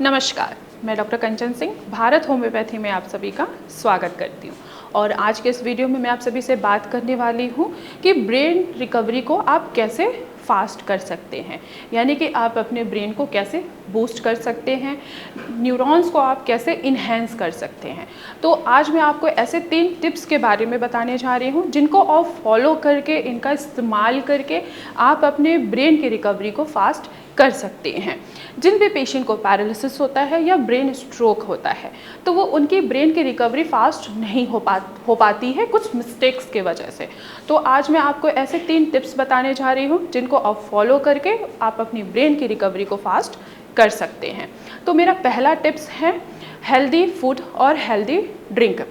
नमस्कार, मैं डॉक्टर कंचन सिंह भारत होम्योपैथी में आप सभी का स्वागत करती हूँ। और आज के इस वीडियो में मैं आप सभी से बात करने वाली हूँ कि ब्रेन रिकवरी को आप कैसे फास्ट कर सकते हैं, यानी कि आप अपने ब्रेन को कैसे बूस्ट कर सकते हैं, न्यूरॉन्स को आप कैसे इन्हेंस कर सकते हैं। तो आज मैं आपको ऐसे 3 टिप्स के बारे में बताने जा रही हूँ जिनको आप फॉलो करके, इनका इस्तेमाल करके आप अपने ब्रेन की रिकवरी को फास्ट कर सकते हैं। जिन भी पेशेंट को पैरालिसिस होता है या ब्रेन स्ट्रोक होता है तो वो उनकी ब्रेन की रिकवरी फास्ट नहीं हो पाती है कुछ मिस्टेक्स के वजह से। तो आज मैं आपको ऐसे 3 टिप्स बताने जा रही हूँ जिनको आप फॉलो करके आप अपनी ब्रेन की रिकवरी को फास्ट कर सकते हैं। तो मेरा पहला टिप्स है हेल्दी फूड और हेल्दी ड्रिंक।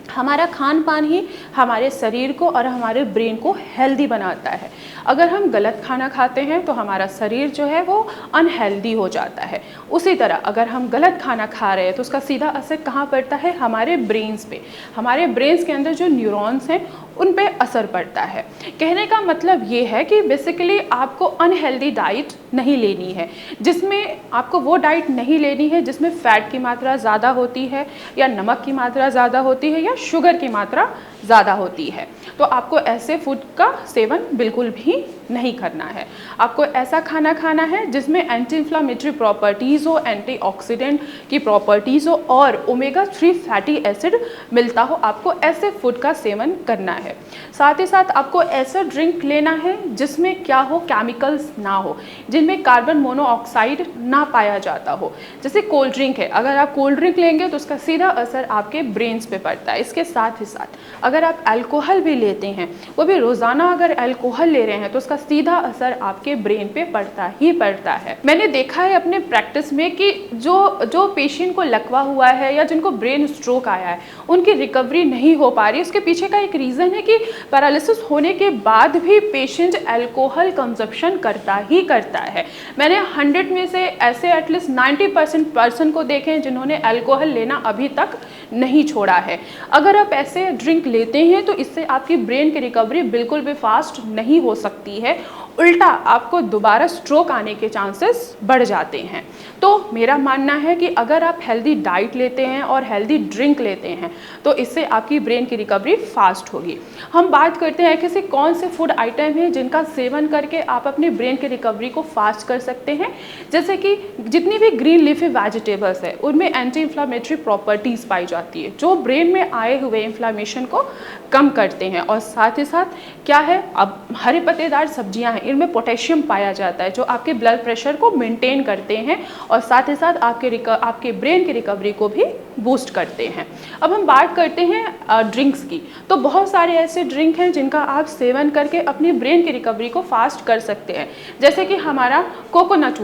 हमारा खान पान ही हमारे शरीर को और हमारे ब्रेन को हेल्दी बनाता है। अगर हम गलत खाना खाते हैं तो हमारा शरीर जो है वो अनहेल्दी हो जाता है। उसी तरह अगर हम गलत खाना खा रहे हैं तो उसका सीधा असर कहाँ पड़ता है? हमारे ब्रेन्स पे। हमारे ब्रेन्स के अंदर जो न्यूरॉन्स हैं उन पे असर पड़ता है। कहने का मतलब ये है कि बेसिकली आपको अनहेल्दी डाइट नहीं लेनी है, जिसमें आपको वो डाइट नहीं लेनी है जिसमें फ़ैट की मात्रा ज़्यादा होती है या नमक की मात्रा ज़्यादा होती है या शुगर की मात्रा ज़्यादा होती है। तो आपको ऐसे फूड का सेवन बिल्कुल भी नहीं करना है। आपको ऐसा खाना खाना है जिसमें एंटी इन्फ्लामेटरी प्रॉपर्टीज़ हो, एंटीऑक्सीडेंट की प्रॉपर्टीज़ हो और ओमेगा 3 फैटी एसिड मिलता हो। आपको ऐसे फूड का सेवन करना है। साथ ही साथ आपको ऐसा ड्रिंक लेना है जिसमें क्या हो, केमिकल्स ना हो, जिनमें कार्बन मोनोऑक्साइड ना पाया जाता हो। जैसे कोल्ड ड्रिंक है, अगर आप कोल्ड ड्रिंक लेंगे तो उसका सीधा असर आपके ब्रेन्स पे पड़ता है। इसके साथ ही साथ अगर आप अल्कोहल भी लेते हैं, वो भी रोज़ाना अगर अल्कोहल ले रहे हैं तो उसका सीधा असर आपके ब्रेन पे पड़ता ही पड़ता है। मैंने देखा है अपने प्रैक्टिस में कि जो पेशेंट को लकवा हुआ है या जिनको ब्रेन स्ट्रोक आया है उनकी रिकवरी नहीं हो पा रही। उसके पीछे का एक रीज़न है कि पैरालिसिस होने के बाद भी पेशेंट अल्कोहल कंजप्शन करता ही करता है। मैंने 100 में से ऐसे एटलीस्ट 90% पर्सन को देखे हैं जिन्होंने अल्कोहल लेना अभी तक नहीं छोड़ा है। अगर आप ऐसे ड्रिंक लेते हैं तो इससे आपकी ब्रेन की रिकवरी बिल्कुल भी फास्ट नहीं हो सकती है, उल्टा आपको दोबारा स्ट्रोक आने के चांसेस बढ़ जाते हैं। तो मेरा मानना है कि अगर आप हेल्दी डाइट लेते हैं और हेल्दी ड्रिंक लेते हैं तो इससे आपकी ब्रेन की रिकवरी फास्ट होगी। हम बात करते हैं कि कौन से फूड आइटम हैं जिनका सेवन करके आप अपने ब्रेन की रिकवरी को फास्ट कर सकते हैं। जैसे कि जितनी भी ग्रीन लीफी वेजिटेबल्स है उनमें एंटी इन्फ्लामेटरी प्रॉपर्टीज़ पाई जाती है जो ब्रेन में आए हुए इन्फ्लामेशन को कम करते हैं। और साथ ही साथ क्या है, अब हरे पत्तेदार सब्जियां हैं, इनमें पोटेशियम पाया जाता है जो आपके ब्लड प्रेशर को मेंटेन करते हैं और साथ ही साथ आपके ब्रेन की रिकवरी को भी बूस्ट करते हैं। अब हम बात करते हैं ड्रिंक्स की। तो बहुत सारे ऐसे ड्रिंक हैं जिनका आप सेवन करके अपनी ब्रेन की रिकवरी को फास्ट कर सकते हैं। जैसे कि हमारा कोकोनट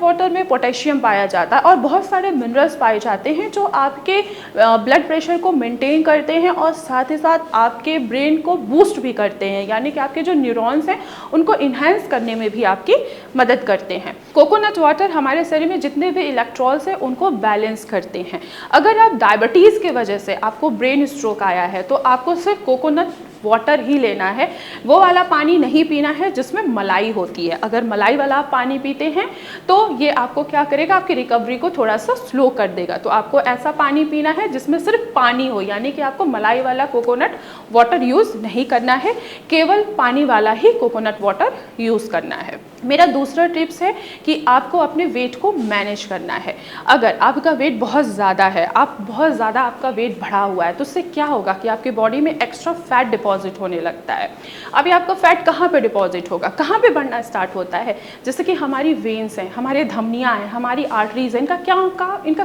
वाटर में पोटेशियम पाया जाता है और बहुत सारे मिनरल्स पाए जाते हैं जो आपके ब्लड प्रेशर को मेंटेन करते हैं और साथ ही साथ आपके ब्रेन को बूस्ट भी करते हैं, यानी कि आपके जो न्यूरॉन्स हैं उनको इन्हेंस करने में भी आपकी मदद करते हैं। कोकोनट वाटर हमारे शरीर में जितने भी इलेक्ट्रॉन्स हैं उनको बैलेंस करते हैं। अगर आप डायबिटीज़ की वजह से आपको ब्रेन स्ट्रोक आया है तो आपको सिर्फ कोकोनट वाटर ही लेना है, वो वाला पानी नहीं पीना है जिसमें मलाई होती है। अगर मलाई वाला आप पानी पीते हैं तो ये आपको क्या करेगा, आपकी रिकवरी को थोड़ा सा स्लो कर देगा। तो आपको ऐसा पानी पीना है जिसमें सिर्फ पानी हो, यानी कि आपको मलाई वाला कोकोनट वाटर यूज़ नहीं करना है, केवल पानी वाला ही कोकोनट वाटर यूज़ करना है। मेरा दूसरा टिप्स है कि आपको अपने वेट को मैनेज करना है। अगर आपका वेट बहुत ज़्यादा है, बहुत ज़्यादा आपका वेट बढ़ा हुआ है तो उससे क्या होगा कि आपके बॉडी में एक्स्ट्रा फैट डिपॉजिट होने लगता है। अभी आपका फैट कहाँ पे डिपॉजिट होगा, कहाँ पे बढ़ना स्टार्ट होता है? जैसे कि हमारी वेन्स हैं, हमारे धमनियाँ हैं, हमारी आर्टरीज हैं, इनका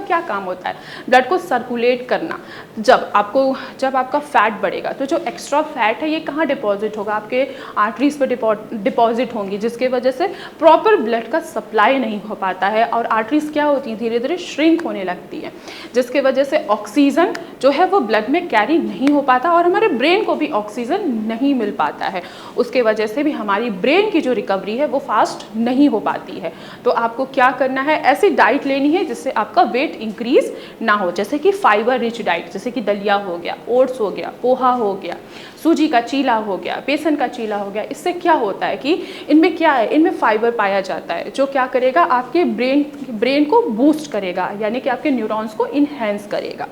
क्या काम होता है? ब्लड को सर्कुलेट करना। जब आपका फैट बढ़ेगा तो जो एक्स्ट्रा फैट है ये कहाँ डिपॉजिट होगा? आपके आर्टरीज पर डिपॉजिट होंगी, जिसके वजह से प्रॉपर ब्लड का सप्लाई नहीं हो पाता है और आर्टरीज क्या होती हैं, धीरे धीरे श्रिंक होने लगती है, जिसके वजह से ऑक्सीजन जो है वो ब्लड में कैरी नहीं हो पाता और हमारे ब्रेन को भी ऑक्सीजन नहीं मिल पाता है, उसके वजह से भी हमारी ब्रेन की जो रिकवरी है वो फास्ट नहीं हो पाती है। तो आपको क्या करना है, ऐसी डाइट लेनी है जिससे आपका वेट इंक्रीज ना हो, जैसे कि फाइबर रिच डाइट, जैसे कि दलिया हो गया, ओट्स हो गया, पोहा हो गया, सूजी का चीला हो गया, बेसन का चीला हो गया। इससे क्या होता है कि इनमें क्या है, इनमें फाइबर पाया जाता है जो क्या करेगा, आपके ब्रेन को बूस्ट करेगा, यानी कि आपके न्यूरॉन्स को इन्हेंस करेगा।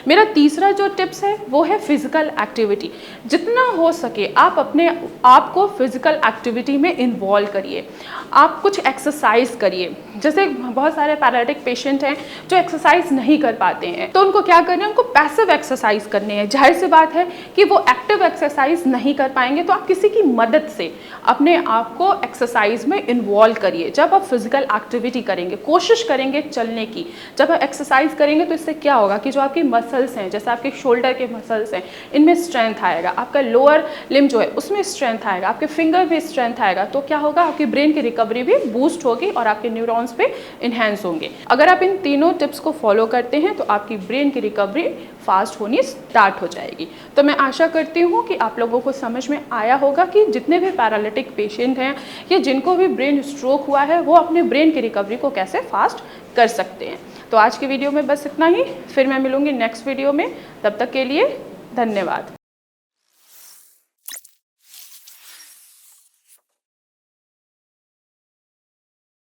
मेरा तीसरा जो टिप्स है वो है फिजिकल एक्टिविटी। जितना हो सके आप अपने आप को फिजिकल एक्टिविटी में इन्वॉल्व करिए, आप कुछ एक्सरसाइज करिए। जैसे बहुत सारे पैरालिटिक पेशेंट हैं जो एक्सरसाइज नहीं कर पाते हैं, तो उनको क्या करना है, उनको पैसिव एक्सरसाइज करने हैं। जाहिर सी बात है कि वो एक्टिव एक्सरसाइज नहीं कर पाएंगे, तो आप किसी की मदद से अपने आप को एक्सरसाइज में इन्वॉल्व करिए। जब आप फिजिकल एक्टिविटी करेंगे, कोशिश करेंगे चलने की, जब आप एक्सरसाइज करेंगे तो इससे क्या होगा कि जो आपकी मसल्स हैं, जैसे आपके शोल्डर के मसल्स हैं, इनमें स्ट्रेंथ आएगा, आपका लोअर लिम्ब जो है उसमें स्ट्रेंथ आएगा, आपके फिंगर में स्ट्रेंथ आएगा। तो क्या होगा, आपकी ब्रेन की रिकवरी भी बूस्ट होगी और आपके न्यूरॉन्स पे इन्हेंस होंगे। अगर आप इन तीनों टिप्स को फॉलो करते हैं तो आपकी ब्रेन की रिकवरी फास्ट होनी स्टार्ट हो जाएगी। तो मैं आशा करती हूँ कि आप लोगों को समझ में आया होगा कि जितने भी पैरालिटिक पेशेंट हैं या जिनको भी ब्रेन स्ट्रोक हुआ है वो अपने ब्रेन की रिकवरी को कैसे फास्ट कर सकते हैं। तो आज की वीडियो में बस इतना ही, फिर मैं मिलूंगी नेक्स्ट वीडियो में। तब तक के लिए धन्यवाद।